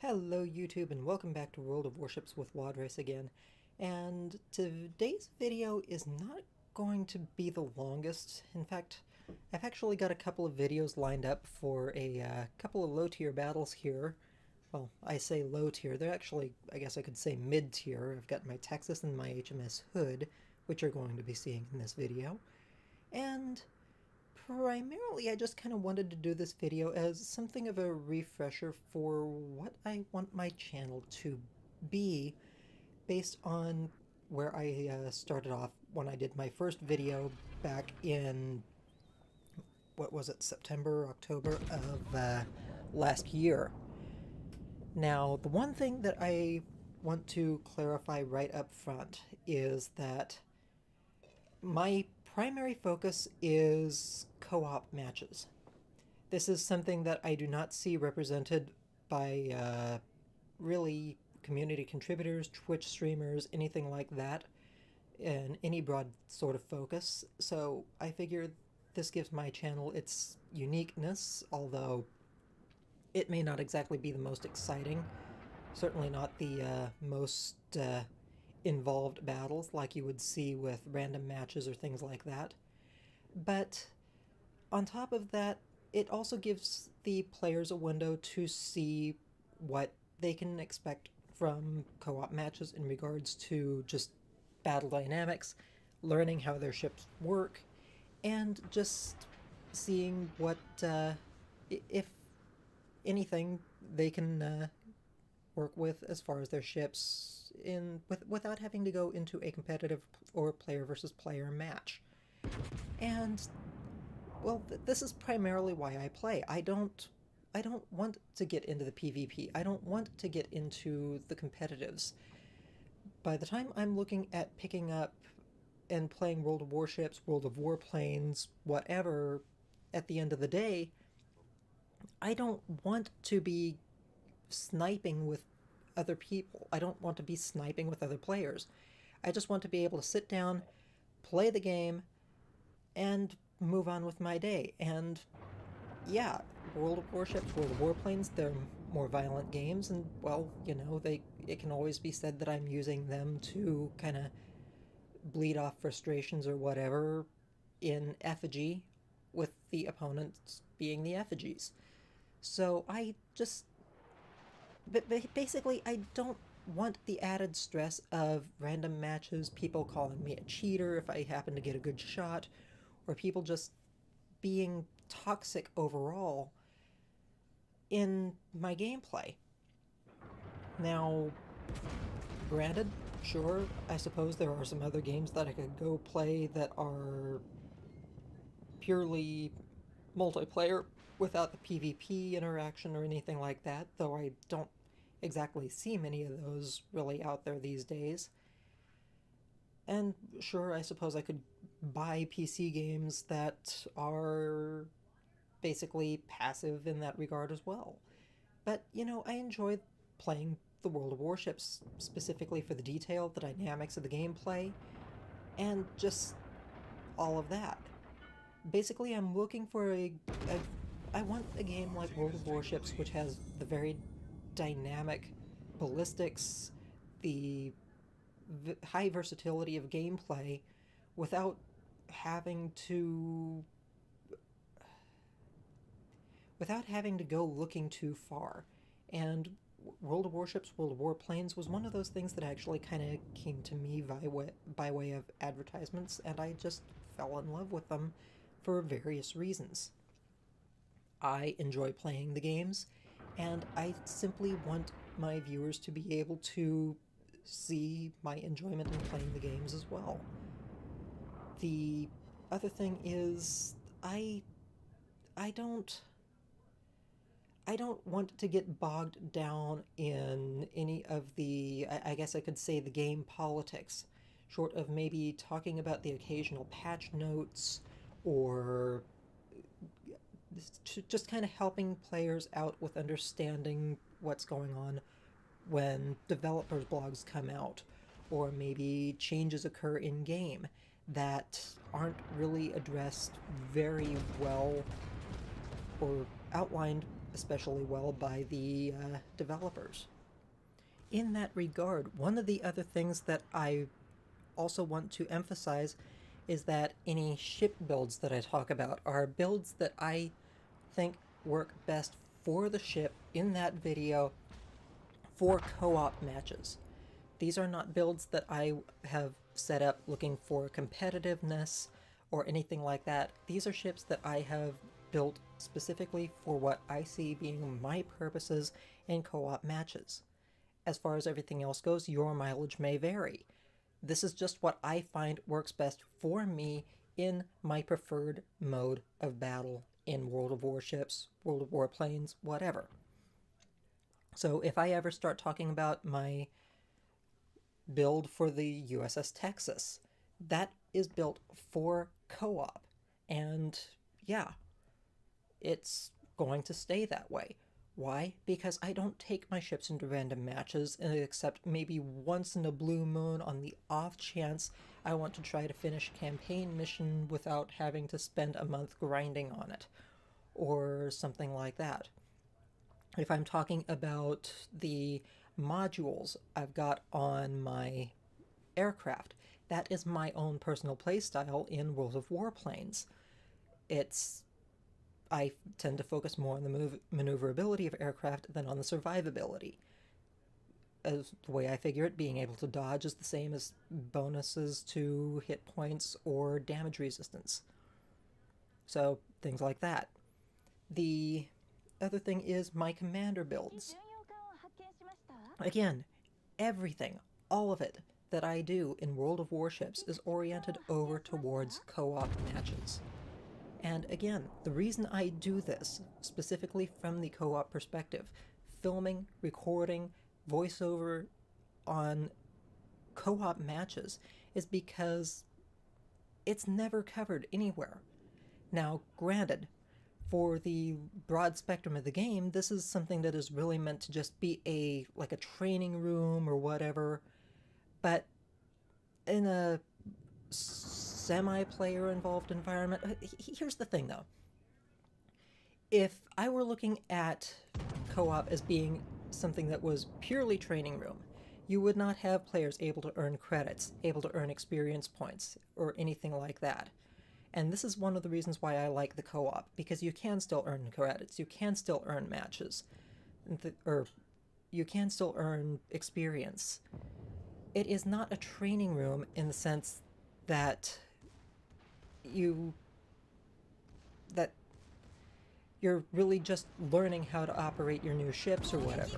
Hello YouTube and welcome back to World of Warships with Wadres again. And today's video is not going to be the longest. In fact, I've actually got a couple of videos lined up for a couple of low-tier battles here. Well, I say low-tier, they're actually, I guess I could say mid-tier. I've got my Texas and my HMS Hood, which you're going to be seeing in this video. And primarily, I just kind of wanted to do this video as something of a refresher for what I want my channel to be based on where I started off when I did my first video back in, what was it, September, October of last year. Now, the one thing that I want to clarify right up front is that my primary focus is co-op matches. This is something that I do not see represented by really community contributors, Twitch streamers, anything like that, in any broad sort of focus. So I figure this gives my channel its uniqueness, although it may not exactly be the most exciting. Certainly not the most involved battles like you would see with random matches or things like that. But on top of that, it also gives the players a window to see what they can expect from co-op matches in regards to just battle dynamics, learning how their ships work, and just seeing what, if anything, they can work with as far as their ships without having to go into a competitive or player versus player match. And well, this is primarily why I play. I don't want to get into the PvP. I don't want to get into the competitives. By the time I'm looking at picking up and playing World of Warships, World of Warplanes, whatever, at the end of the day, I don't want to be sniping with other people. I don't want to be sniping with other players. I just want to be able to sit down, play the game, and move on with my day. And yeah, World of Warships, World of Warplanes, they're more violent games, and well, you know, it can always be said that I'm using them to kind of bleed off frustrations or whatever in effigy, with the opponents being the effigies. So I just But basically, I don't want the added stress of random matches, people calling me a cheater if I happen to get a good shot, or people just being toxic overall in my gameplay. Now, granted, sure, I suppose there are some other games that I could go play that are purely multiplayer without the PvP interaction or anything like that, though I don't exactly see many of those really out there these days. And sure, I suppose I could buy PC games that are basically passive in that regard as well. But, you know, I enjoy playing the World of Warships specifically for the detail, the dynamics of the gameplay, and just all of that. Basically, I'm looking for I want a game like World of Warships, which has the very dynamic ballistics, the high versatility of gameplay, without having to go looking too far. And World of Warships, World of Warplanes was one of those things that actually kind of came to me by way of advertisements, and I just fell in love with them for various reasons. I enjoy playing the games, and I simply want my viewers to be able to see my enjoyment in playing the games as well. The other thing is, I don't want to get bogged down in any of the, I guess I could say, the game politics, short of maybe talking about the occasional patch notes or just kind of helping players out with understanding what's going on when developers' blogs come out, or maybe changes occur in game that aren't really addressed very well or outlined especially well by the developers. In that regard, one of the other things that I also want to emphasize is that any ship builds that I talk about are builds that I think work best for the ship in that video for co-op matches. These are not builds that I have set up looking for competitiveness or anything like that. These are ships that I have built specifically for what I see being my purposes in co-op matches. As far as everything else goes, your mileage may vary. This is just what I find works best for me in my preferred mode of battle in World of Warships, World of Warplanes, whatever. So if I ever start talking about my build for the USS Texas, that is built for co-op. And yeah, it's going to stay that way. Why? Because I don't take my ships into random matches, except maybe once in a blue moon on the off chance I want to try to finish a campaign mission without having to spend a month grinding on it, or something like that. If I'm talking about the modules I've got on my aircraft, that is my own personal playstyle in World of Warplanes. I tend to focus more on the maneuverability of aircraft than on the survivability. As the way I figure it, being able to dodge is the same as bonuses to hit points or damage resistance. So, things like that. The other thing is my commander builds. Again, everything, all of it that I do in World of Warships is oriented over towards co-op matches. And again, the reason I do this, specifically from the co-op perspective, filming, recording, voiceover on co-op matches, is because it's never covered anywhere. Now, granted, for the broad spectrum of the game, this is something that is really meant to just be like a training room or whatever, but in a semi-player involved environment. Here's the thing though. If I were looking at co-op as being something that was purely training room, you would not have players able to earn credits, able to earn experience points, or anything like that. And this is one of the reasons why I like the co-op, because you can still earn credits, you can still earn matches, or you can still earn experience. It is not a training room in the sense that you're really just learning how to operate your new ships or whatever.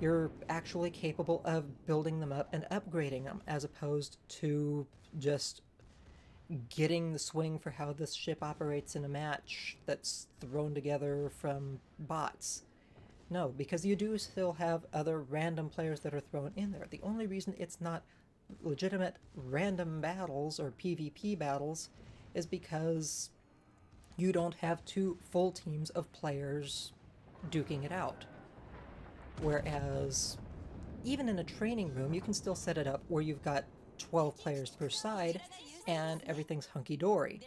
You're actually capable of building them up and upgrading them, as opposed to just getting the swing for how this ship operates in a match that's thrown together from bots. No, because you do still have other random players that are thrown in there. The only reason it's not legitimate random battles or PvP battles is because you don't have two full teams of players duking it out. Whereas, even in a training room, you can still set it up where you've got 12 players per side and everything's hunky-dory.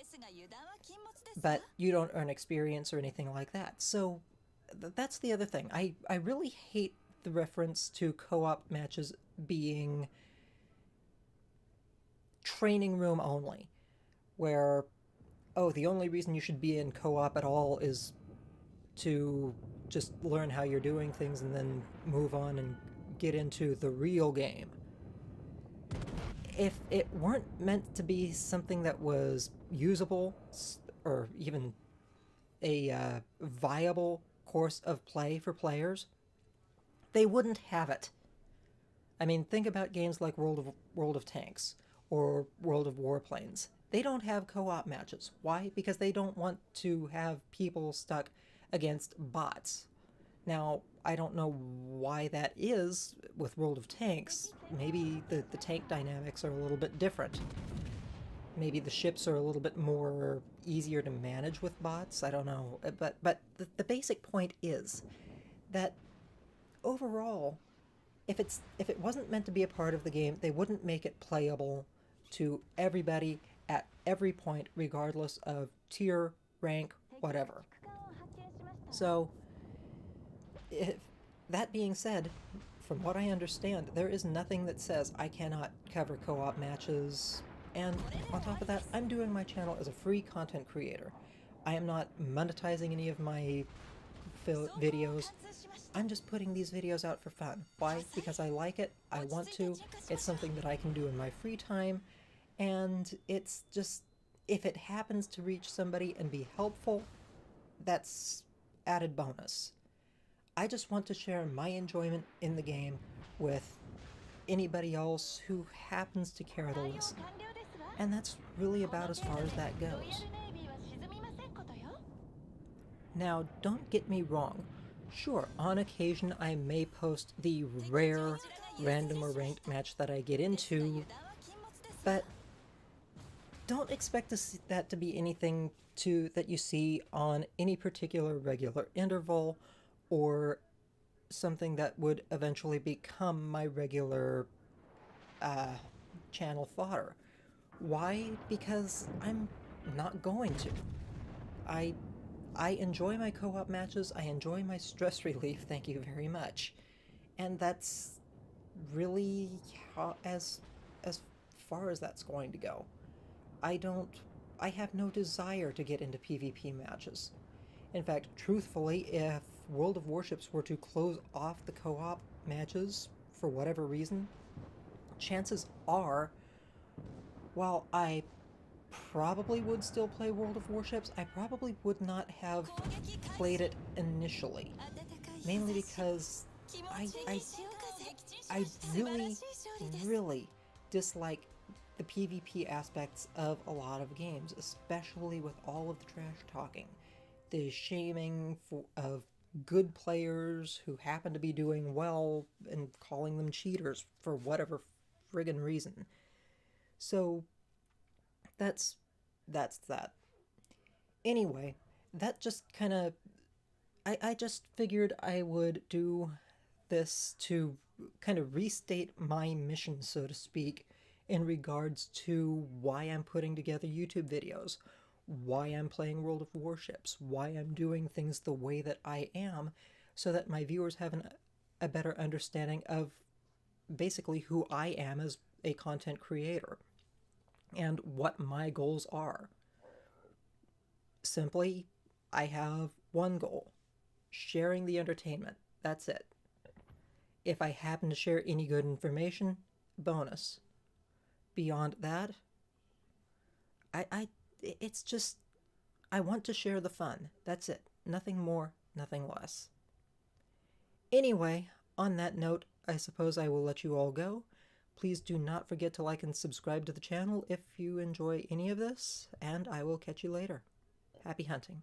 But you don't earn experience or anything like that. So that's the other thing. I really hate the reference to co-op matches being training room only, where, oh, the only reason you should be in co-op at all is to just learn how you're doing things and then move on and get into the real game. If it weren't meant to be something that was usable or even a viable course of play for players, they wouldn't have it. I mean, think about games like World of Tanks or World of Warplanes. They don't have co-op matches. Why? Because they don't want to have people stuck against bots. Now, I don't know why that is with World of Tanks. Maybe the tank dynamics are a little bit different. Maybe the ships are a little bit more easier to manage with bots. I don't know. But the basic point is that overall, if it wasn't meant to be a part of the game, they wouldn't make it playable to everybody at every point, regardless of tier, rank, whatever. So, if that being said, from what I understand, there is nothing that says I cannot cover co-op matches, and on top of that, I'm doing my channel as a free content creator. I am not monetizing any of my videos. I'm just putting these videos out for fun. Why? Because I like it, I want to, it's something that I can do in my free time, and it's just, if it happens to reach somebody and be helpful, that's added bonus. I just want to share my enjoyment in the game with anybody else who happens to care to listen. And that's really about as far as that goes. Now, don't get me wrong. Sure, on occasion I may post the rare random or ranked match that I get into, but don't expect that to be anything that you see on any particular regular interval, or something that would eventually become my regular channel fodder. Why? Because I'm not going to. I enjoy my co-op matches, I enjoy my stress relief, thank you very much. And that's really as far as that's going to go. I have no desire to get into PvP matches. In fact, truthfully, if World of Warships were to close off the co-op matches for whatever reason, chances are, while I probably would still play World of Warships, I probably would not have played it initially. Mainly because I really dislike the PvP aspects of a lot of games, especially with all of the trash talking. The shaming of good players who happen to be doing well and calling them cheaters for whatever friggin' reason. So that's that. Anyway, that just kind of... I just figured I would do this to kind of restate my mission, so to speak, in regards to why I'm putting together YouTube videos, why I'm playing World of Warships, why I'm doing things the way that I am, so that my viewers have a better understanding of basically who I am as a content creator and what my goals are. Simply, I have one goal: sharing the entertainment. That's it. If I happen to share any good information, bonus. Beyond that, it's just, I want to share the fun. That's it. Nothing more, nothing less. Anyway, on that note, I suppose I will let you all go. Please do not forget to like and subscribe to the channel if you enjoy any of this, and I will catch you later. Happy hunting.